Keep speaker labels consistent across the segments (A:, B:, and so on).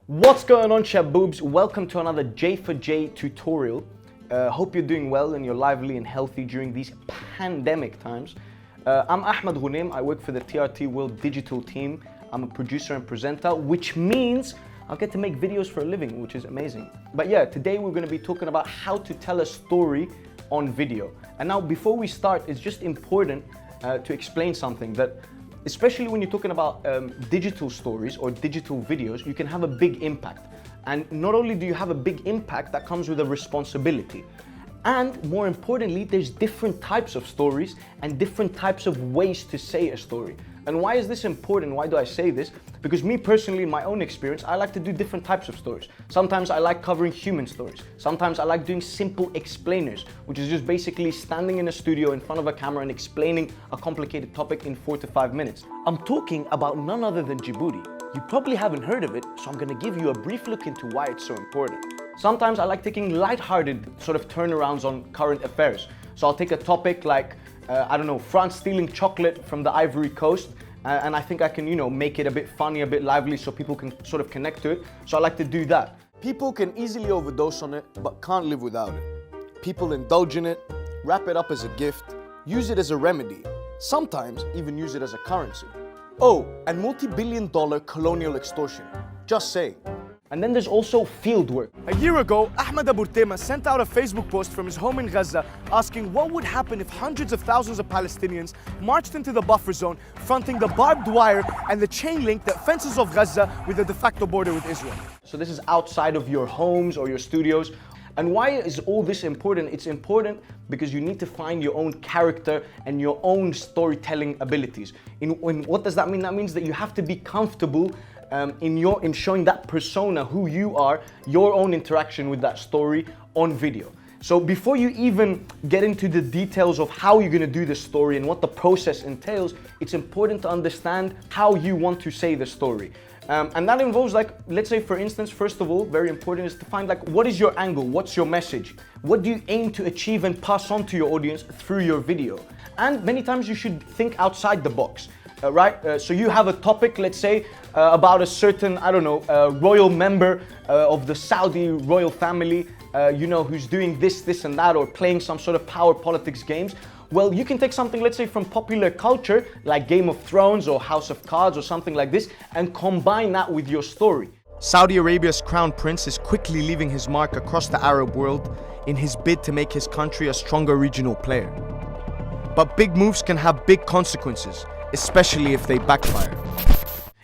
A: What's going on, Shaboobs? Welcome to another J4J tutorial. Hope you're doing well and you're lively and healthy during these pandemic times. I'm Ahmed Ghoneim. I work for the TRT World digital team. I'm a producer and presenter, which means I'll get to make videos for a living, which is amazing. But yeah, today we're going to be talking about how to tell a story on video. And now, before we start, it's just important to explain something that, especially when you're talking about digital stories or digital videos, you can have a big impact. And not only do you have a big impact, that comes with a responsibility. And more importantly, there's different types of stories and different types of ways to say a story. And why is this important? Why do I say this? Because me personally, in my own experience, I like to do different types of stories. Sometimes I like covering human stories. Sometimes I like doing simple explainers, which is just basically standing in a studio in front of a camera and explaining a complicated topic in 4 to 5 minutes. I'm talking about none other than Djibouti. You probably haven't heard of it, so I'm gonna give you a brief look into why it's so important. Sometimes I like taking light-hearted sort of turnarounds on current affairs. So I'll take a topic like, I don't know, France stealing chocolate from the Ivory Coast, and I think I can, make it a bit funny, a bit lively, so people can sort of connect to it. So I like to do that. People can easily overdose on it, but can't live without it. People indulge in it, wrap it up as a gift, use it as a remedy, sometimes even use it as a currency. Oh, and multi-billion-dollar colonial extortion. Just saying. And then there's also field work.
B: A year ago, Ahmed Ghoneim sent out a Facebook post from his home in Gaza asking what would happen if hundreds of thousands of Palestinians marched into the buffer zone, fronting the barbed wire and the chain link that fences off Gaza with the de facto border with Israel.
A: So this is outside of your homes or your studios. And why is all this important? It's important because you need to find your own character and your own storytelling abilities. What does that mean? That means that you have to be comfortable in showing that persona, who you are, your own interaction with that story on video. So before you even get into the details of how you're gonna do the story and what the process entails, it's important to understand how you want to say the story. And that involves, let's say for instance, first of all, very important is to find what is your angle, what's your message? What do you aim to achieve and pass on to your audience through your video? And many times you should think outside the box. Right? So you have a topic, let's say, about a certain, royal member of the Saudi royal family, who's doing this and that, or playing some sort of power politics games. Well, you can take something, let's say, from popular culture, like Game of Thrones or House of Cards or something like this, and combine that with your story.
B: Saudi Arabia's crown prince is quickly leaving his mark across the Arab world in his bid to make his country a stronger regional player. But big moves can have big consequences, especially if they backfire.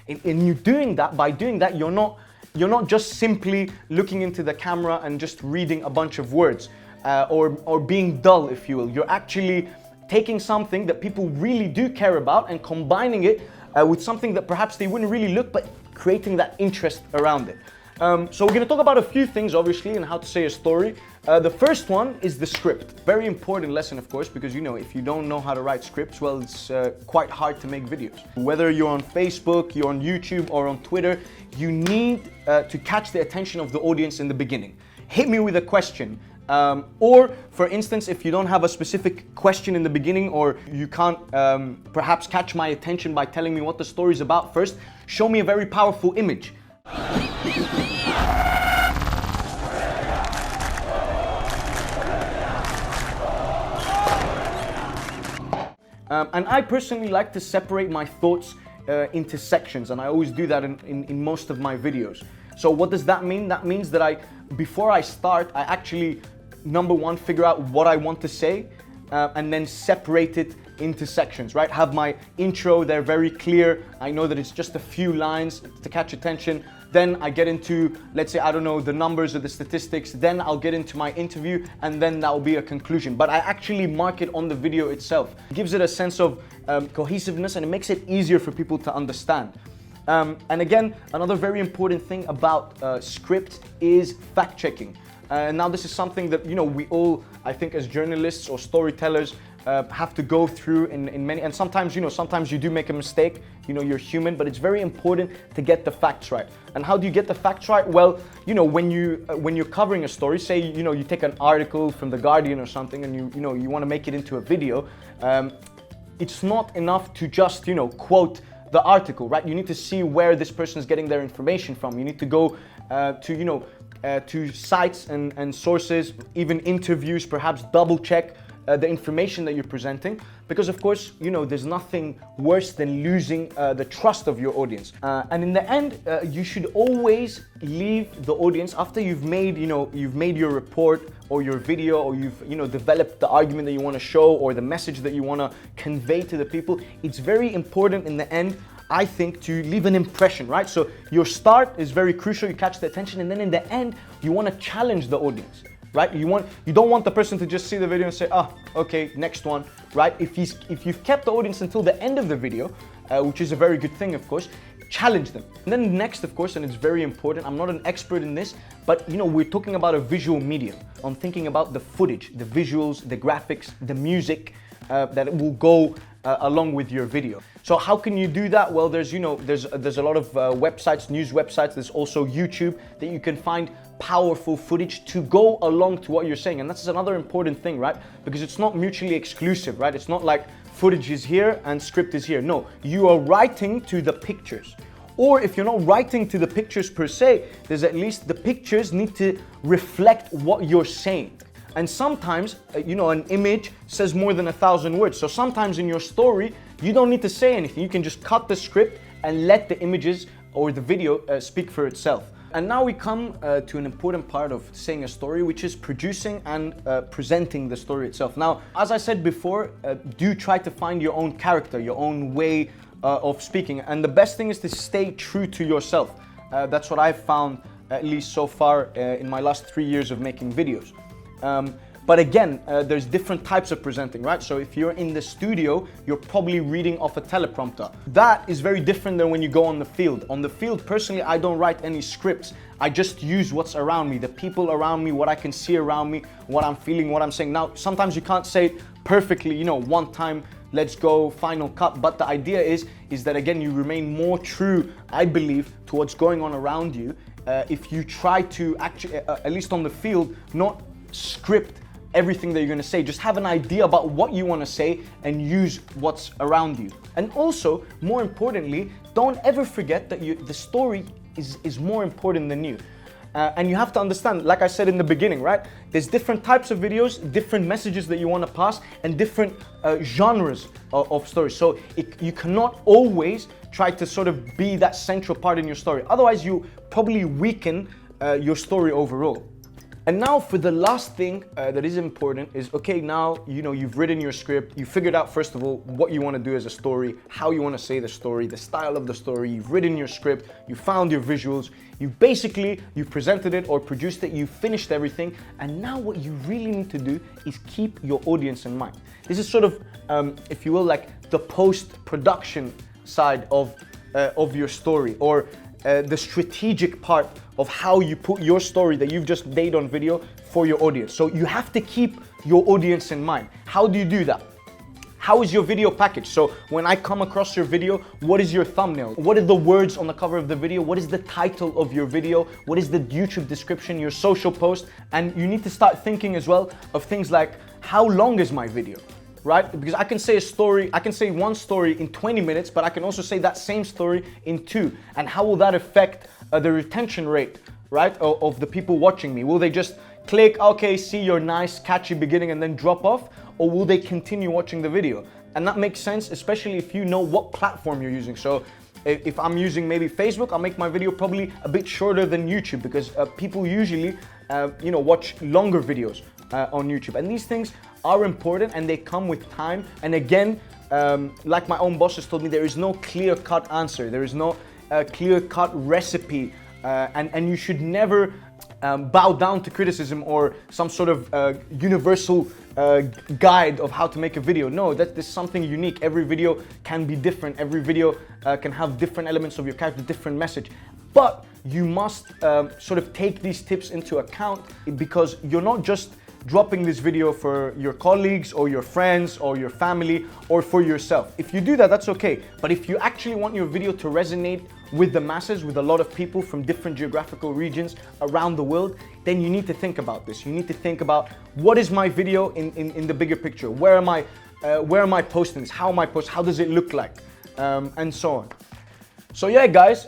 A: And you doing that, by doing that, you're not just simply looking into the camera and just reading a bunch of words or being dull, if you will. You're actually taking something that people really do care about and combining it with something that perhaps they wouldn't really look, but creating that interest around it. So we're going to talk about a few things, obviously, and how to say a story. The first one is the script. Very important lesson, of course, because if you don't know how to write scripts, well, it's quite hard to make videos. Whether you're on Facebook, you're on YouTube, or on Twitter, you need to catch the attention of the audience in the beginning. Hit me with a question. Or, for instance, if you don't have a specific question in the beginning, or you can't perhaps catch my attention by telling me what the story is about first, show me a very powerful image. And I personally like to separate my thoughts into sections, and I always do that in most of my videos. So what does that mean? That means that before I start, I actually, number one, figure out what I want to say, and then separate it into sections, right? Have my intro, they're very clear. I know that it's just a few lines to catch attention. Then I get into, let's say, the numbers or the statistics. Then I'll get into my interview, and then that will be a conclusion. But I actually mark it on the video itself. It gives it a sense of cohesiveness, and it makes it easier for people to understand. And again, another very important thing about script is fact-checking. Now this is something that, we all, I think, as journalists or storytellers, have to go through in many, and sometimes you do make a mistake, you're human, but it's very important to get the facts right. And how do you get the facts right? Well, when you're covering a story, say you take an article from The Guardian or something, and you want to make it into a video, it's not enough to just quote the article, right? You need to see where this person is getting their information from. You need to go to sites and sources, even interviews, perhaps double check the information that you're presenting, because of course, there's nothing worse than losing the trust of your audience. And in the end, you should always leave the audience after you've made your report or your video, or you've developed the argument that you want to show or the message that you want to convey to the people. It's very important in the end, I think, to leave an impression, right? So your start is very crucial, you catch the attention, and then in the end, you want to challenge the audience, right? You don't want the person to just see the video and say, okay, next one, right? If you've kept the audience until the end of the video, which is a very good thing, of course, challenge them. And then next, of course, and it's very important, I'm not an expert in this, but we're talking about a visual medium. I'm thinking about the footage, the visuals, the graphics, the music that will go along with your video. So how can you do that? Well, there's a lot of websites, news websites. There's also YouTube that you can find powerful footage to go along to what you're saying. And that's another important thing, right? Because it's not mutually exclusive, right? It's not like footage is here and script is here. No, you are writing to the pictures. Or if you're not writing to the pictures per se, there's at least the pictures need to reflect what you're saying. And sometimes, an image says more than 1,000 words. So sometimes in your story, you don't need to say anything. You can just cut the script and let the images or the video speak for itself. And now we come to an important part of saying a story, which is producing and presenting the story itself. Now, as I said before, do try to find your own character, your own way of speaking. And the best thing is to stay true to yourself. That's what I've found, at least so far in my last 3 years of making videos. But again, there's different types of presenting, right? So if you're in the studio, you're probably reading off a teleprompter. That is very different than when you go on the field. On the field, personally, I don't write any scripts. I just use what's around me, the people around me, what I can see around me, what I'm feeling, what I'm saying. Now, sometimes you can't say it perfectly, one time, let's go, final cut. But the idea is that, again, you remain more true, I believe, to what's going on around you. If you try to actually, at least on the field, not script everything that you're going to say. Just have an idea about what you want to say and use what's around you. And also, more importantly, don't ever forget that the story is more important than you. And you have to understand, like I said in the beginning, right? There's different types of videos, different messages that you want to pass, and different genres of stories. So you cannot always try to sort of be that central part in your story. Otherwise, you probably weaken your story overall. And now for the last thing that is important is, okay, now, you've written your script, you figured out, first of all, what you want to do as a story, how you want to say the story, the style of the story, you've written your script, you found your visuals, you've presented it or produced it, you finished everything, and now what you really need to do is keep your audience in mind. This is sort of, if you will, like the post-production side of your story, or the strategic part of how you put your story that you've just made on video for your audience. So you have to keep your audience in mind. How do you do that? How is your video packaged? So when I come across your video, what is your thumbnail? What are the words on the cover of the video? What is the title of your video? What is the YouTube description, your social post? And you need to start thinking as well of things like, how long is my video? Right? Because I can say one story in 20 minutes, but I can also say that same story in 2. And how will that affect the retention rate, right, of the people watching me? Will they just click, okay, see your nice, catchy beginning and then drop off? Or will they continue watching the video? And that makes sense, especially if you know what platform you're using. So if I'm using maybe Facebook, I'll make my video probably a bit shorter than YouTube, because people usually, watch longer videos on YouTube. And these things are important and they come with time. And again, like my own boss has told me, there is no clear-cut answer. There is no clear-cut recipe. And you should never bow down to criticism or some sort of universal guide of how to make a video. No, this is something unique. Every video can be different. Every video can have different elements of your character, different message. But you must sort of take these tips into account, because you're not just dropping this video for your colleagues or your friends or your family or for yourself. If you do that, that's okay. But if you actually want your video to resonate with the masses, with a lot of people from different geographical regions around the world, then you need to think about this. You need to think about, what is my video in the bigger picture? Where am I posting this? How am I posting? How does it look like? and so on. So yeah, guys,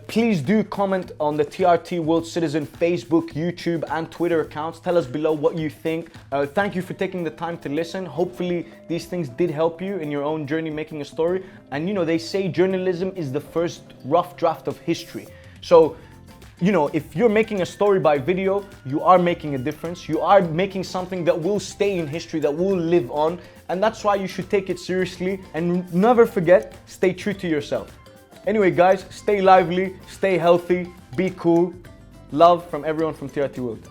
A: please do comment on the TRT World Citizen Facebook, YouTube, and Twitter accounts. Tell us below what you think. Thank you for taking the time to listen. Hopefully these things did help you in your own journey making a story. And you know, they say journalism is the first rough draft of history. So, you know, if you're making a story by video, you are making a difference. You are making something that will stay in history, that will live on. And that's why you should take it seriously. And never forget, stay true to yourself. Anyway, guys, stay lively, stay healthy, be cool. Love from everyone from TRT World.